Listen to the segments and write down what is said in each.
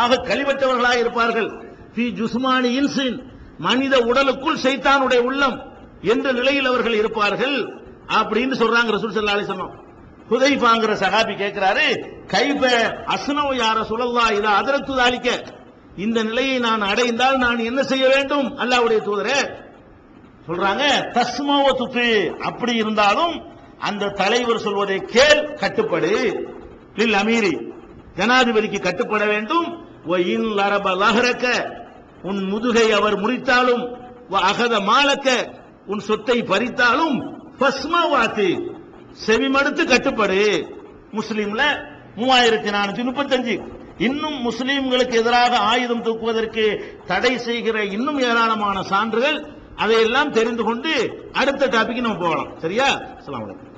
ஆக கழிவற்றவர்களாக இருப்பார்கள். ஃபீ ஜுஸ்மானி இன்சின், மனித உடலுக்குள் ஷைத்தானுடைய உள்ளம் என்ற நிலையில் அவர்கள் இருப்பார்கள் அப்படின்னு சொல்றாங்க ரசூல் ஸல்லல்லாஹு அலைஹி வஸல்லம். ஹுதைஃபாங்கிற சஹாபி கேட்கிறாரு, கைஃப அஸ்னவு யா ரசூலல்லாஹ் இதா அதரத்து தாலிக, இந்த நிலையை நான் அடைந்தால் நான் என்ன செய்ய வேண்டும் அல்லாஹ்வுடைய தூதரே? சொல்றாங்க, தஸ்மாவ துஃபி, அப்படி இருந்தாலும் அந்த தலைவர் சொல்வதை கேள், கட்டுப்படு. லில் அமீரி, ஜனாதிபதிக்கு கட்டுப்பட வேண்டும். வ இன் லரப லஹரக, உன் முதுகை அவர் முறித்தாலும், வ அகத மாலக்க, உன் சொத்தை பறித்தாலும், ஃபஸ்மாவாதி, செவிமடுத்து கட்டுப்படு. முஸ்லிம்ல 3435. இன்னும் முஸ்லிம்களுக்கு எதிராக ஆயுதம் தூக்குவதற்கு தடை செய்கிற இன்னும் ஏராளமான சான்றுகள், அதையெல்லாம் தெரிந்து கொண்டு அடுத்த டாபிக் நம்ம போகலாம். சரியா? அஸ்ஸலாமு அலைக்கும்.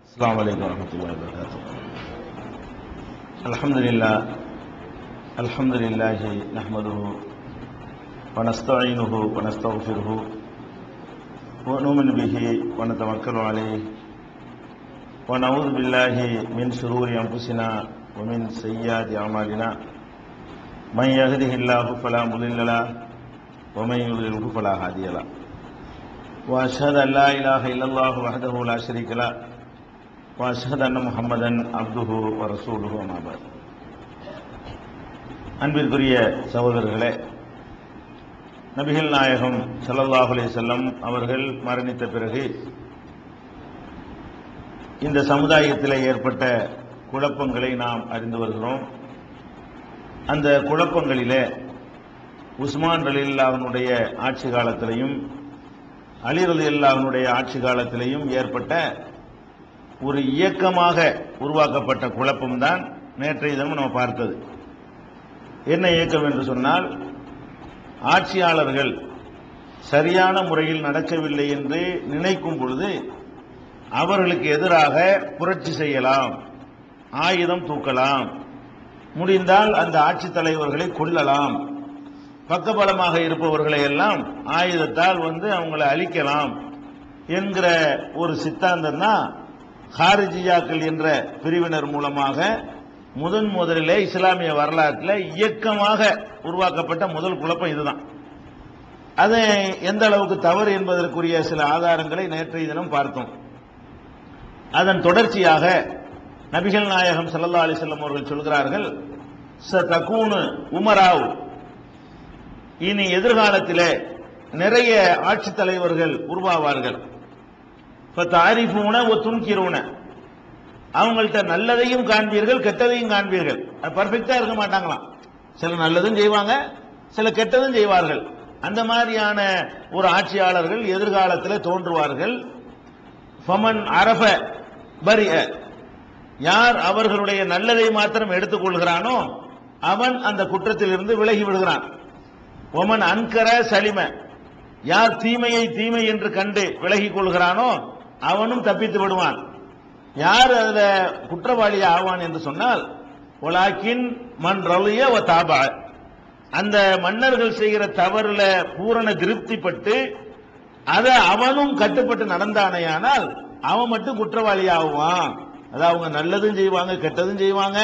அஸ்ஸலாமு அலைக்கும் வரஹ்மத்துல்லாஹி வபரகாத்துஹு. அல்ஹம்துலில்லாஹி நஹ்மதுஹு வ நஸ்தஈனுஹு வ நஸ்தக்ஃபிருஹு வ நு'மினு பிஹி வ நதவக்கலு அலைஹி வ நஊது பில்லாஹி மின் ஷுரூரி அன்ஃபுஸினா வ மின் ஸய்யிஆத்தி அமாலினா மன் யஹ்திஹில்லாஹு ஃபலா முضில்ல லஹு வ மன் யுضللஹு ஃபலா ஹாதிய லஹு வ அஷ்ஹது அன் லா இலாஹா இல்லல்லாஹு வஹ்தஹு லா ஷரீக லஹு வ அஷ்ஹது அன்ன முஹம்மதன் அப்துஹு வ ரசூலுஹு அம்மா பஅத். அன்பிற்குரிய சகோதரர்களே, நபிகள் நாயகம் ஸல்லல்லாஹு அலைஹி வஸல்லம் அவர்கள் மரணித்த பிறகு இந்த சமுதாயத்தில் ஏற்பட்ட குழப்பங்களை நாம் அறிந்து வருகிறோம். அந்த குழப்பங்களிலே உஸ்மான் ரலியல்லாஹுனுடைய ஆட்சி காலத்திலையும் அலி ரலியல்லாஹுனுடைய ஆட்சி காலத்திலையும் ஏற்பட்ட ஒரு இயக்கமாக உருவாக்கப்பட்ட குழப்பம்தான் நேற்றைய தினம் நம்ம பார்த்தது. என்ன இயக்கம் என்று சொன்னால், ஆட்சியாளர்கள் சரியான முறையில் நடக்கவில்லை என்று நினைக்கும் பொழுது அவர்களுக்கு எதிராக புரட்சி செய்யலாம், ஆயுதம் தூக்கலாம், முடிந்தால் அந்த ஆட்சித் தலைவர்களை கொல்லலாம், பக்கபலமாக இருப்பவர்களை எல்லாம் ஆயுதத்தால் அவங்களை அழிக்கலாம் என்கிற ஒரு சித்தாந்தம் தான் ஹாரிஜியாக்கள் என்ற பிரிவினர் மூலமாக முதலிலே இஸ்லாமிய வரலாற்றில் இயக்கமாக உருவாக்கப்பட்ட முதல் குழப்பம் இதுதான். அது எந்த அளவுக்கு தவறு என்பதற்குரிய சில ஆதாரங்களை நேற்றைய தினம் பார்த்தோம். அதன் தொடர்ச்சியாக நபிகள் நாயகம் ஸல்லல்லாஹு அலைஹி வஸல்லம் அவர்கள் சொல்கிறார்கள், சதகூனு உமராவ், இனி எதிர்காலத்திலே நிறைய ஆட்சித் தலைவர்கள் உருவாவார்கள். ஃபதஅரிஃபூன வ துன்கிரூன, அவங்கள்ட்ட நல்லதையும் காண்பீர்கள், கெட்டதையும் காண்பீர்கள். பர்ஃபெக்டா இருக்க மாட்டாங்களாம், சில நல்லதும் செய்வாங்க, சில கெட்டதும் செய்வார்கள். அந்த மாதிரியான ஒரு ஆட்சியாளர்கள் எதிர்காலத்தில் தோன்றுவார்கள். ஃபமன் அரஃப பரிய, யார் அவர்களுடைய நல்லதை மாத்திரம் எடுத்துக்கொள்கிறானோ அவன் அந்த குற்றத்தில் இருந்து விலகி விடுகிறான். ஒமன் அன்கர சலிம, யார் தீமையை தீமை என்று கண்டு விலகிக் கொள்கிறானோ அவனும் தப்பித்து விடுவான். யார் அதுல குற்றவாளி ஆவான் என்று சொன்னால், வலாக்கின் மன் ரலிய வ தாபா, அந்த மன்னர்கள் செய்கிற தவறுல பூரண திருப்திப்பட்டு அதை அவனும் கட்டுப்பட்டு நடந்தானேயானால் அவன் மட்டும் குற்றவாளி ஆகுவான். அதாவது அவங்க நல்லதும் செய்வாங்க, கெட்டதும் செய்வாங்க.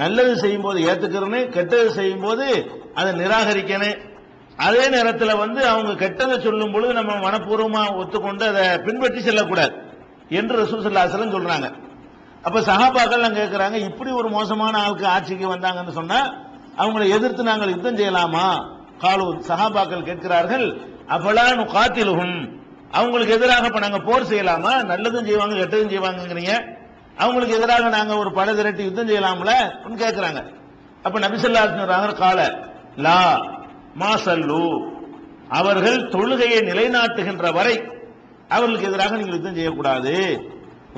நல்லது செய்யும் போது ஏத்துக்கிறேன்னு, கெட்டது செய்யும் போது அதை நிராகரிக்கணும். அதே நேரத்தில் அவங்க கெட்டதை சொல்லும் பொழுது நம்ம மனப்பூர்வமா ஒத்துக்கொண்டு அதை பின்பற்றி செல்லக்கூடாது என்று ரசூல் ஸல்லல்லாஹு அலைஹி வஸல்லம் சொல்றாங்க. அப்ப சஹாபாக்கள் கேட்கிறாங்க, இப்படி ஒரு மோசமான ஆளுக்கு ஆட்சிக்கு வந்தாங்கன்னு சொன்னா அவங்களை எதிர்த்து நாங்கள் யுத்தம் செய்யலாமா? காலு, சஹாபாக்கள் கேட்கிறார்கள், அஃபலா நுகாத்திலுஹும், அவங்களுக்கு எதிராக இப்ப நாங்க போர் செய்யலாமா? நல்லதும் செய்வாங்க, கெட்டதும் செய்வாங்கிறீங்க, அவங்களுக்கு எதிராக நாங்க ஒரு படை திரட்டி யுத்தம் செய்யலாம்ல கேட்கிறாங்க. அப்ப நபி ஸல்லல்லாஹு அலைஹி வஸல்லம் கால லா மாசல்லு, அவர்கள் தொழுகையை நிலைநாட்டுகின்ற வரை அவர்களுக்கு எதிராக நீங்கள் யுத்தம் செய்யக்கூடாது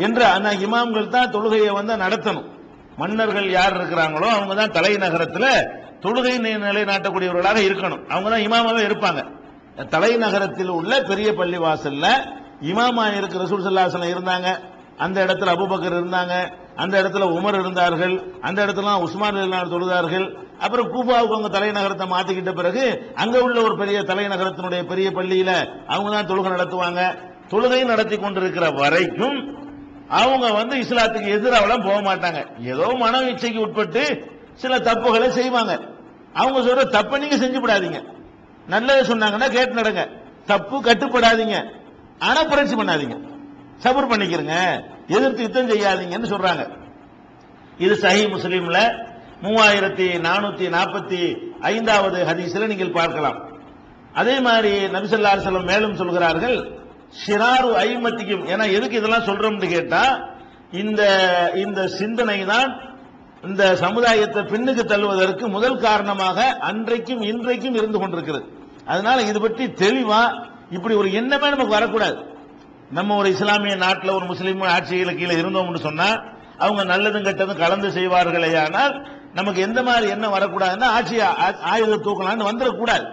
என்று அந்த இமாம்கள் தான் தொழுகையை நடத்தணும். மன்னர்கள் யார் இருக்கிறாங்களோ அவங்க தான் தலைநகரத்தில் தொழுகை நிலைநாட்டக்கூடியவர்களாக இருக்கணும். அவங்க தான் இமாமாவே இருப்பாங்க. தலைநகரத்தில் உள்ள பெரிய பள்ளி வாசல்ல இமாமா இருக்கிற ரசூல் ஸல்லல்லாஹு அலைஹி வஸல்லம் இருந்தாங்க. அந்த இடத்துல அபூபக்கர் இருந்தாங்க, அந்த இடத்துல உமர் இருந்தார்கள், அந்த இடத்துல உஸ்மான் ரலியல்லாஹு தொழுதார்கள். அப்புறம் கூபாவுக்கு அவங்க தலைநகரத்தை மாத்திக்கிட்ட பிறகு அங்க உள்ள ஒரு பெரிய தலைநகரத்தினுடைய பெரிய பள்ளியில அவங்க தான் தொழுகை நடத்துவாங்க. தொழுகை நடத்தி கொண்டிருக்கிற வரைக்கும் அவங்க இஸ்லாத்துக்கு எதிராக போக மாட்டாங்க. ஏதோ மன இச்சைக்கு உட்பட்டு சில தப்புகளை செய்வாங்க. அவங்க சொல்ற தப்பை நீங்க செஞ்சு விடாதீங்க. நல்லதை சொன்னாங்கன்னா கேட்டு நடங்க. தப்பு கட்டுப்படாதீங்க. ஆனா புரட்சி பண்ணாதீங்க, சபர் பண்ணிக்கிறங்க, எதிர்த்து யுத்தம் செய்யாதீங்கன்னு சொல்றாங்க. இது சஹீஹ் முஸ்லிம்ல 3445வது ஹதீஸ்ல நீங்கள் பார்க்கலாம். அதே மாதிரி நபி ஸல்லல்லாஹு அலைஹி வஸல்லம் மேலும் சொல்கிறார்கள், ஷிராரு ஐமத்திக்கும். ஏன்னா எதுக்கு இதெல்லாம் சொல்றோம்னு கேட்டா, இந்த சிந்தனை தான் இந்த சமுதாயத்தை பின்னுக்கு தள்ளுவதற்கு முதல் காரணமாக அன்றைக்கும் இன்றைக்கும் இருந்து கொண்டிருக்கிறது. அதனால இது பற்றி தெளிவா இப்படி ஒரு எண்ணமே நமக்கு வரக்கூடாது. நம்ம ஒரு இஸ்லாமிய நாட்டில் ஒரு முஸ்லீம் ஆட்சியில கீழே இருந்தோம்னு சொன்னா அவங்க நல்லதும் கெட்டதும் கலந்து செய்வார்களே, ஆனால் நமக்கு எந்த மாதிரி எண்ணம் வரக்கூடாதுன்னா ஆட்சி ஆயுத தூக்கலான்னு வந்துடக்கூடாது.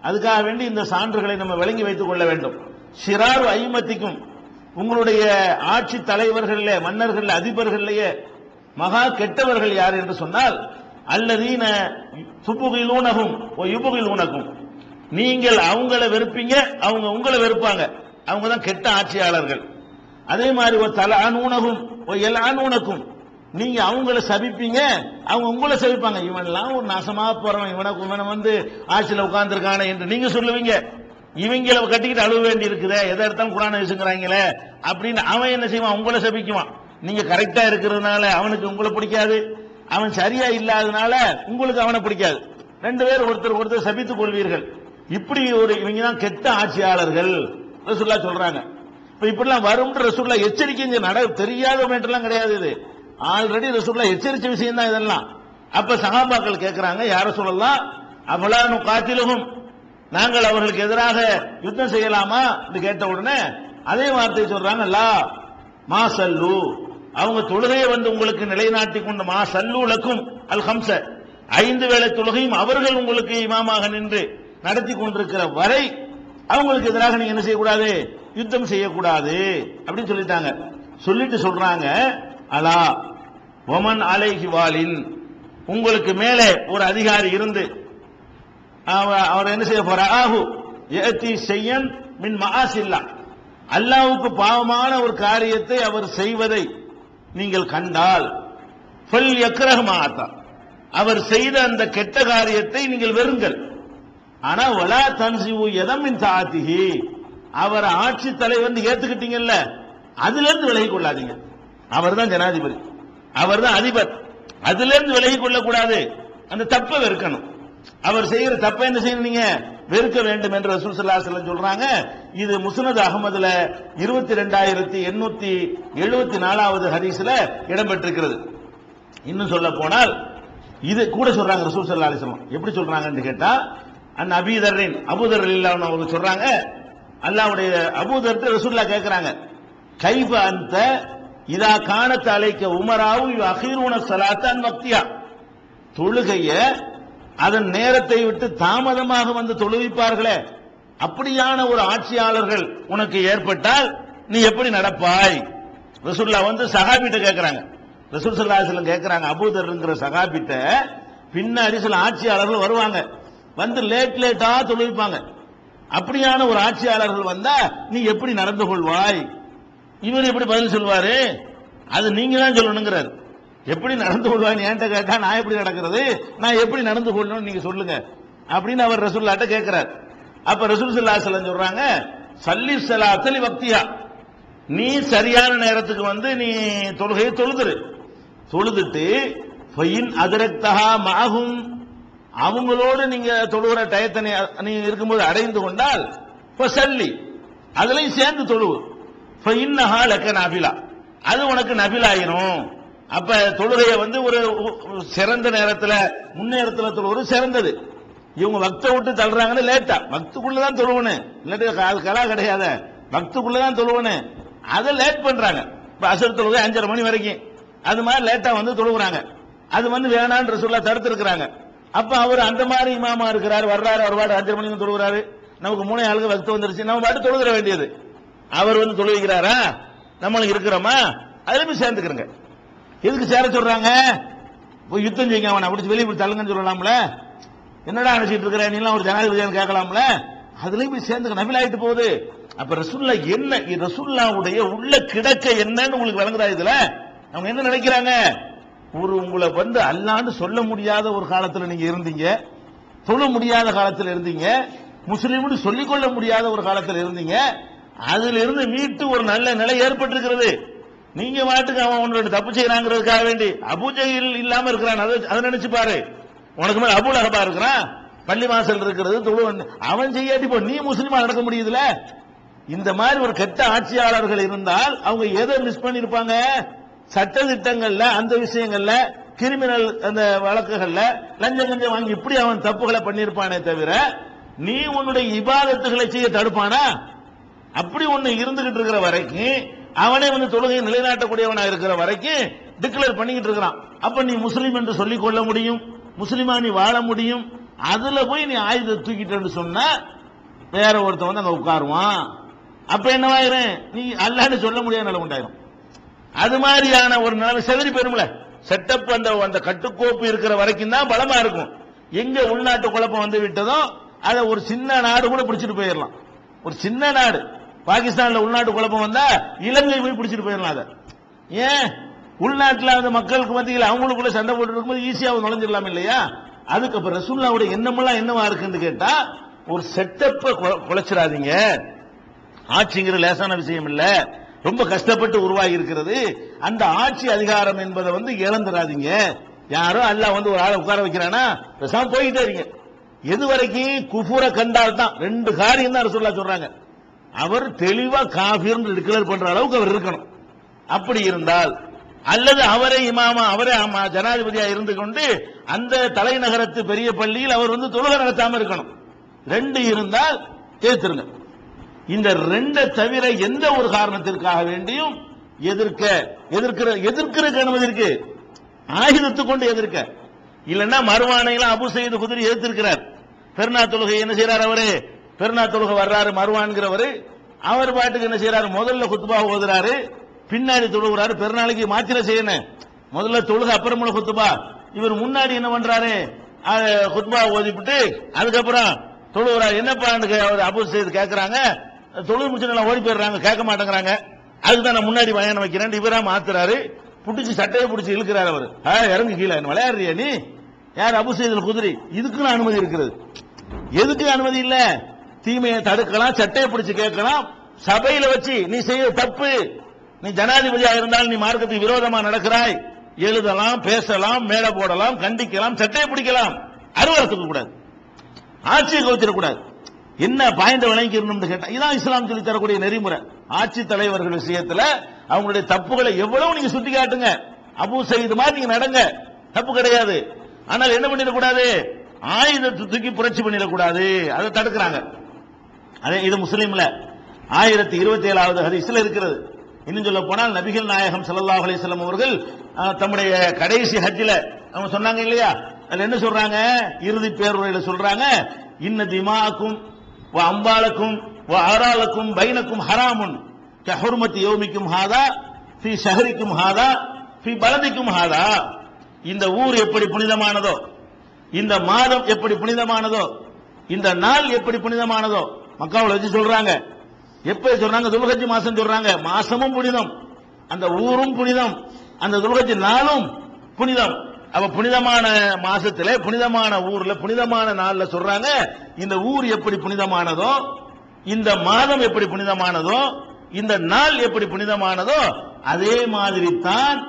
அதுக்காக வேண்டி இந்த சான்றுகளை நம்ம விளங்கி வைத்துக் கொள்ள வேண்டும். ஷிராரு ஐமத்திக்கும், உங்களுடைய ஆட்சி தலைவர்கள, மன்னர்கள், அதிபர்களையே மகா கெட்டவர்கள் யார் என்று சொன்னால், அல்லதீன துபுகிலூனஹும் வ யுபுகிலூனகும், நீங்கள் அவங்கள வெறுப்பீங்க, அவங்க உங்களை வெறுப்பாங்க. அவங்க தான் கெட்ட ஆட்சியாளர்கள். அதே மாதிரி ஒரு தலஅனூனகும் வ யல்அனூனகும், நீங்க அவங்கள சபிப்பீங்க, அவங்க உங்களை சபிப்பாங்க. இவன்லாம் ஒரு நாசமா போறவன், இவனை வந்து ஆட்சியில் உட்கார்ந்துருக்கானே என்று நீங்க சொல்லுவீங்க. இவங்களை கட்டிக்கிட்டு அழுவ வேண்டி இருக்குதே, எதை எடுத்தாலும் குர்ஆனை வச்சுக்கிறாங்களே அப்படின்னு அவன் என்ன செய்வான், உங்களை சபிக்குவான். நீங்க கரெக்டா இருக்கிறதுனால அவனுக்கு உங்களை பிடிக்காது, அவன் சரியா இல்லாதனால உங்களுக்கு அவனை பிடிக்காது. ரெண்டு பேரும் ஒருத்தர் சபித்துக் கொள்வீர்கள். இப்படி ஒரு இவங்க தான் கெட்ட ஆட்சியாளர்கள் ரசூலுல்லாஹ் சொல்றாங்க. இப்ப இப்படிலாம் வரும் ரசூலுல்லாஹ் எச்சரிக்கை தெரியாத மேட்டெல்லாம் கிடையாது. இது ஆல்ரெடி ரசூலுல்லாஹ் எச்சரிச்ச விஷயம் தான் இதெல்லாம். அப்ப சஹாபாக்கள் கேட்கிறாங்க, யார சொல்லலாம், அபலானு காத்திலுகும், நாங்கள் அவர்களுக்கு எதிராக யுத்தம் செய்யலாமா என்று கேட்ட உடனே அதே வார்த்தையை சொல்றாங்க, லா மா சல்லு, அவங்க தொழுகையை வந்து உங்களுக்கு நிலைநாட்டி கொண்ட மா சல்லூலக்கும் அல் ஹம்ஸ, 5 வேளை தொழுகையும் அவர்கள் உங்களுக்கு இமாமாக நின்று நடத்தி கொண்டிருக்கிற வரை அவங்களுக்கு எதிராக நீங்க என்ன செய்யக்கூடாது, யுத்தம் செய்யக்கூடாது அப்படின்னு சொல்லிட்டாங்க. சொல்லிட்டு சொல்றாங்க, அலா ஒமன் அலைஹி வாலின், உங்களுக்கு மேலே ஒரு அதிகாரி இருந்து அவர் என்ன செய்ய போற, ஆஹு ஏத்தி செய்யன் மின் மஆசில்லா, அல்லாஹ்வுக்கு பாவமான ஒரு காரியத்தை அவர் செய்வதை நீங்கள் கண்டால், ஃபல் யக்ரஹ் மா அத்தா, அவர் செய்த அந்த கெட்ட காரியத்தை நீங்கள் வெறுங்கள். ஆனா வலா தன்சிவு யதம் மின் தாஅத்திஹி, அவர் ஆட்சி தலைவர் ஏத்துக்கிட்டீங்கல்ல, அதுல இருந்து விலகி கொள்ளாதீங்க. அவர் தான் ஜனாதிபதி, அவர் தான் அதிபர், அதுல இருந்து விலகி கொள்ளக்கூடாது. அந்த தப்பை வெறுக்கணும். அவர் செய்கிற தப்பை என்ன செய்யணும், நீங்க வெறுக்க வேண்டும் என்று ரசூல் ஸல்லல்லாஹு அலைஹி வஸல்லம் சொல்றாங்க. இது முஸ்னத் அஹ்மதுல 22874வது ஹதீஸ்ல இடம்பெற்றிருக்கிறது. இன்னும் சொல்ல போனால் இது கூட சொல்றாங்க ரசூல் ஸல்லல்லாஹு அலைஹி வஸல்லம். எப்படி சொல்றாங்கன்னு கேட்டா, அன் அபீ தர்ரின், அபூதர் ரலியல்லாஹு அன்ஹு அவங்க சொல்றாங்க, அல்லாஹ்வுடைய அபூதர்ட்ட ரசூலுல்லாஹ் கேக்குறாங்க, கைஃப அன்த இதா கானத் அலைக்க உமராவு யுஅഖிரூன ஸலாத்தன் வக்தியா, தொழுகைய அதன் நேரத்தை விட்டு தாமதமாக வந்து தொழுவிப்பார்களே, அப்படியான ஒரு ஆட்சியாளர்கள் உனக்கு ஏற்பட்டால் நீ எப்படி நடப்பாய்? ரசூலுல்லாஹ் வந்து சஹாபிட்ட கேட்கிறாங்க. ரசூல் ஸல்லல்லாஹு அலைஹி வஸல்லம் கேட்கிறாங்க, அபூதர்ங்கிற சஹாபிட்ட, பின்னாடி சில ஆட்சியாளர்கள் வருவாங்க, வந்து லேட்டா தொழுவிப்பாங்க. அப்படியான ஒரு ஆட்சியாளர்கள் வந்தா நீ எப்படி நடந்து கொள்வாய்? இவர் எப்படி பதில் சொல்வாரு? அது நீங்க தான் சொல்லணுங்கிறார். எப்படி நடந்து கொள்வாய் என்கிட்ட கேட்டா நான் எப்படி நடக்கிறது, நான் எப்படி நடந்து கொள்ளணும் நீங்க சொல்லுங்க அப்படின்னு அவர் ரசூலுல்லாஹ்ட்ட கேட்கிறார். அப்ப ரசூல் ஸல்லல்லாஹு அலைஹி வஸல்லம் சொல்றாங்க, சல்லி ஸலாத்தலி வக்தியா, நீ சரியான நேரத்துக்கு வந்து நீ தொழுகையை தொழுதுட்டு ஃபயின் அதரக்தஹா மஅஹும், அவங்களோடு நீங்க தொழுகிற டயத்தை நீ இருக்கும்போது அடைந்து கொண்டால் ஃபஸல்லி, அதுலயும் சேர்ந்து தொழுவு, ஃபஇன்னஹா லக நஃபிலா, அது உனக்கு நஃபிலாயிரும். அப்ப தொழுகையை வந்து ஒரு சிறந்த நேரத்தில் முன்னேரத்தில் தொழுவது சிறந்தது. இவங்க வக்த விட்டு தள்ளுறாங்கன்னு லேட்டா, வக்துக்குள்ளதான் தொழுவனு, இல்லாட்டி கலா கிடையாத, வக்துக்குள்ளதான் தொழுவனு, அதை லேட் பண்றாங்க. இப்ப அசர் தொழுகை 5:30 மணி வரைக்கும், அது மாதிரி லேட்டா வந்து தொழுகிறாங்க. அது வந்து வேணான்னு ரசூலுல்லாஹ் தடுத்திருக்கிறாங்க. அப்ப அவர் அந்த மாதிரி இமாமா இருக்கிறார், வர்றாரு, அவர் பாட்டு 5:30 மணிக்கு தொழுகிறாரு, நமக்கு 3 ஆளுக்கு வக்து வந்துருச்சு, நம்ம பாட்டு தொழுகிற வேண்டியது. அவர் வந்து தொழுகிறாரா, நம்மளுக்கு இருக்கிறோமா, அதுல போய் சேர்ந்துக்கிறங்க. எதுக்கு சேர சொல்றாங்க? போய் யுத்தம் செய்யுங்க, அவனை அப்படி வெளியே போய் தள்ளுங்கன்னு சொல்லலாம்ல, என்னடா நினைச்சிட்டு இருக்கிற நீலாம் ஒரு ஜனாதிபதியான்னு கேட்கலாம்ல, அதுலயும் போய் சேர்ந்து நபில் ஆயிட்டு போகுது. அப்ப ரசூலுல்லாஹ் என்ன, ரசூலுல்லாஹ்வுடைய உள்ள கிடக்க என்னன்னு உங்களுக்கு விளங்குதா? இதுல அவங்க என்ன நினைக்கிறாங்க, உங்களை வந்து அல்லான்னு சொல்ல முடியாத ஒரு காலத்துல நீங்க இருந்தீங்க, தொழ முடியாத காலத்துல இருந்தீங்க, முஸ்லீம்னு சொல்லிக்கொள்ள முடியாத ஒரு காலத்துல இருந்தீங்க. அதுல இருந்து மீட்டு ஒரு நல்ல நிலை ஏற்பட்டிருக்கிறது. நீங்க வாட்டுக்கு அவன் உன்னோட தப்பு செய்யறாங்கிறதுக்காக வேண்டி அபூஜஹில் இல்லாம இருக்கிறான், அதை நினைச்சு பாரு. உனக்கு மேல அபூ லஹபா இருக்கிறான், பள்ளி வாசல் இருக்கிறது, தொழு, அவன் செய்யாட்டி போ, நீ முஸ்லீமா நடக்க முடியுதுல. இந்த மாதிரி ஒரு கெட்ட ஆட்சியாளர்கள் இருந்தால் அவங்க எதை மிஸ் பண்ணிருப்பாங்க? சட்ட திட்டங்கள்ல, அந்த விஷயங்கள்ல, கிரிமினல் அந்த வழக்குகள்ல லஞ்சம் கஞ்சம் வாங்கி இப்படி அவன் தப்புகளை பண்ணிருப்பானே தவிர நீ உன்னுடைய இபாதத்துகளை செய்ய தடுப்பானா? அப்படி ஒண்ணு இருந்துகிட்டு இருக்கிற வரைக்கும், அவனே வந்து தொழுகையை நிலைநாட்டக்கூடியவனா இருக்கிற வரைக்கும் டிக்ளேர் பண்ணிக்கிட்டு இருக்கிறான். அப்ப நீ முஸ்லீம் என்று சொல்லிக் கொள்ள முடியும், முஸ்லிமா நீ வாழ முடியும். அதுல போய் நீ ஆயுதத்தை தூக்கிட்டு சொன்னா வேற ஒருத்தன் வந்து அங்க உட்காருவான். அப்ப என்னவாயிரும்? நீ அல்லாஹ்னு சொல்ல முடியாத நிலை உண்டாயிரும். அது மாதிரியான ஒரு நிலைமை செதறி போயிரும்ல. செட்டப் அந்த கட்டுக்கோப்பு இருக்கிற வரைக்கும் தான் பலமா இருக்கும். எங்க உள்நாட்டு குழப்பம் வந்து விட்டதோ அதை ஒரு சின்ன நாடு கூட பிடிச்சிட்டு போயிடலாம். ஒரு சின்ன நாடு பாகிஸ்தான்ல உள்நாட்டு குழப்பம் வந்தா இலங்கை போய் பிடிச்சிட்டு போயிடலாம். அதை ஏன் உள்நாட்டில் அந்த மக்களுக்கு மத்தியில் அவங்களுக்குள்ள சண்டை போட்டு இருக்கும்போது ஈஸியாக நுழைஞ்சிடலாம் இல்லையா? அதுக்கப்புறம் ரசூலுல்லாஹ்வுடைய எண்ணமெல்லாம் என்னவா இருக்குன்னு கேட்டா, ஒரு செட்டப்பை குலைச்சிடாதீங்க. ஆட்சிங்கிற லேசான விஷயம் இல்ல, ரொம்ப கஷ்டப்பட்டு உருவாகி இருக்கிறது. அந்த ஆட்சி அதிகாரம் என்பதை வந்து இழந்துடாதீங்க. யாரோ அல்லாஹ் வந்து ஒரு ஆளை உட்கார வைக்கிறானா பேசாம போயிட்டே இருங்க. எது வரைக்கும் குஃபுர கண்டால் தான். ரெண்டு காரியம் தான் ரசூலுல்லாஹ் சொல்றாங்க. அவர் தெளிவா காஃபிர்னு டிக்ளேர் பண்ற அளவுக்கு அவர் இருக்கணும். அப்படி இருந்தால், அல்லது அவரே இமாமா, அவரே ஜனாதிபதியா இருந்து கொண்டு அந்த தலைநகரத்து பெரிய பள்ளியில் அவர் வந்து தொழுகை நடத்தாம இருக்கணும். ரெண்டு இருந்தால் ஏத்துருங்க. இந்த ரெண்டை தவிர எந்த ஒரு காரணத்திற்காக வேண்டியும் எதிர்க்கிறதுக்கு அனுமதி இருக்கு. ஆயுதத்தை கொண்டு எதிர்க்க இல்லைன்னா மர்வானையெல்லாம் அபு சயீத் குத்ரி எதிர்த்திருக்கிறார். பெருநா தொழுகை என்ன செய்யறாரு? அவரு பெருநா தொழுகை வர்றாரு மர்வான்கிறவரு, அவர் பாட்டுக்கு என்ன செய்யறாரு? முதல்ல குத்துபா ஓதுறாரு, பின்னாடி தொழுகிறாரு. பெருநாளைக்கு மாத்திர செய்யணும், முதல்ல தொழுக அப்புறமுள்ள குத்துபா. இவர் முன்னாடி என்ன பண்றாரு? குத்துபா ஓதிவிட்டு அதுக்கப்புறம் தொழுகிறார். என்னப்பா அபு சயீத் கேட்கிறாங்க, தொழுகை முடிச்சு ஓடி போயிடுறாங்க, கேட்க மாட்டேங்கிறாங்க. அதுக்குதான் நான் முன்னாடி பயணம் வைக்கிறேன். இவரா மாத்துறாரு, புடிச்சு சட்டையை பிடிச்சி இழுக்கிறார். அவர் இறங்கு கீழே விளையாடுறியா நீ? யார்? Abu Sayeed Khudri. இதுக்குன்னு அனுமதி இருக்கிறது. எதுக்கு அனுமதி இல்ல? தீமையை தடுக்கலாம், சட்டையை பிடிச்சு கேட்கலாம். சபையில வச்சு நீ செய்ய தப்பு, நீ ஜனாதிபதியா இருந்தால் நீ மார்க்கத்துக்கு விரோதமா நடக்கிறாய், எழுதலாம், பேசலாம், மேல போடலாம், கண்டிக்கலாம், சட்டையை பிடிக்கலாம். அருவரத்துக்கு கூடாது, ஆட்சியை கவுத்திடக்கூடாது. என்ன பாயிண்ட் விளங்கிக்கணும் கேட்டா இதான் இஸ்லாம் சொல்லி தரக்கூடிய நெறிமுறை. ஆட்சி தலைவர்கள் விஷயத்துல அவங்களுடைய தப்புகளை எவ்வளவு நீங்க சுட்டி காட்டுங்க, அபு சயீத் மாதிரி நீங்க நடங்க, தப்பு கிடையாது. ஆனால் என்ன பண்ணிடக்கூடாது? ஆயுதத்தை தூக்கி புரட்சி பண்ணிடக்கூடாது. அதை தடுக்கிறாங்க. அதே இது முஸ்லீம்ல 1027வது ஹதீஸ்ல இருக்கிறது. இன்னும் சொல்ல போனால் நபிகள் நாயகம் ஸல்லல்லாஹு அலைஹி வஸல்லம் அவர்கள் தம்முடைய கடைசி ஹஜ்ஜில அவங்க சொன்னாங்க இல்லையா? அதுல என்ன சொல்றாங்க? இறுதி பேருரையில சொல்றாங்க, இன்ன திமாக்கும் வ அம்பாலக்கும் வ ஆராலக்கும் பைனக்கும் ஹராமுன் கஹுர்மத்தி யௌமிக்கும் ஹாதா ஃபீ ஷஹரிக்கும் ஹாதா ஃபீ பலதிக்கும் ஹாதா. இந்த ஊர் எப்படி புனிதமானதோ, இந்த மாதம் எப்படி புனிதமானதோ, இந்த நாள் எப்படி புனிதமானதோ மக்காவுல வச்சு சொல்றாங்க. எப்ப சொல்றாங்க? துல்ஹஜ் மாசம் சொல்றாங்க. மாசமும் புனிதம், அந்த ஊரும் புனிதம், அந்த துல்ஹஜ் நாளும் புனிதம். அப்ப புனிதமான மாசத்துல, புனிதமான ஊர்ல, புனிதமான நாள்ல சொல்றாங்க, இந்த ஊர் எப்படி புனிதமானதோ, இந்த மாதம் எப்படி புனிதமானதோ, இந்த நாள் எப்படி புனிதமானதோ, அதே மாதிரி தான்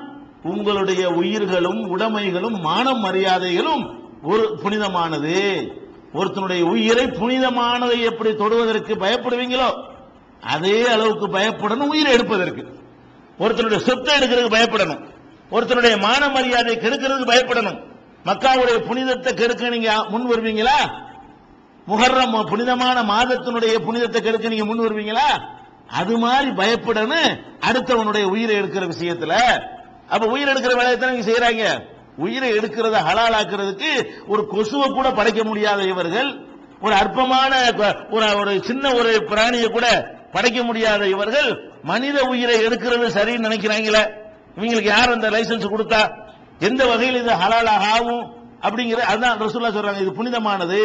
உங்களுடைய உயிர்களும் உடைமைகளும் மானம் மரியாதைகளும் ஒரு புனிதமானது. ஒருத்தனுடைய உயிரை புனிதமானதை எப்படி தொடுவதற்கு பயப்படுவீங்களோ அதே அளவுக்கு பயப்படணும் உயிரை எடுப்பதற்கு. ஒருத்தனுடைய சொத்தை எடுக்கிறதுக்கு பயப்படணும், ஒருத்தனுடைய மான மரியாதை கெடுக்கிறதுக்கு பயப்படணும். மக்காவுடைய புனிதத்தை கெடுக்க நீங்க முன் வருவீங்களா? முஹர்ரம் புனிதமான மாதத்தினுடைய புனிதத்தை கெடுக்க நீங்க முன் வருவீங்களா? அது மாதிரி பயப்படணும் அடுத்தவனுடைய உயிரை எடுக்கிற விஷயத்துல. அப்ப உயிர் எடுக்கிற வேலையை தான் நீங்க செய்யறாங்க. உயிரை எடுக்கிறத ஹலாலாக்குறதுக்கு ஒரு கொசுவை கூட படைக்க முடியாத இவர்கள், ஒரு அற்பமான ஒரு சின்ன ஒரு பிராணியை கூட படைக்க முடியாத இவர்கள் மனித உயிரை எடுக்கிறது சரின்னு நினைக்கிறாங்களே. இவங்களுக்கு யார் அந்த லைசன்ஸ் கொடுத்தா? எந்த வகையில் இது ஹலாலாக ஆகும் அப்படிங்கிற அதுதான் ரசூலுல்லாஹ் சொல்றாங்க. இது புனிதமானது.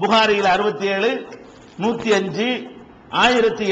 புகாரியில் 67, 105, 1000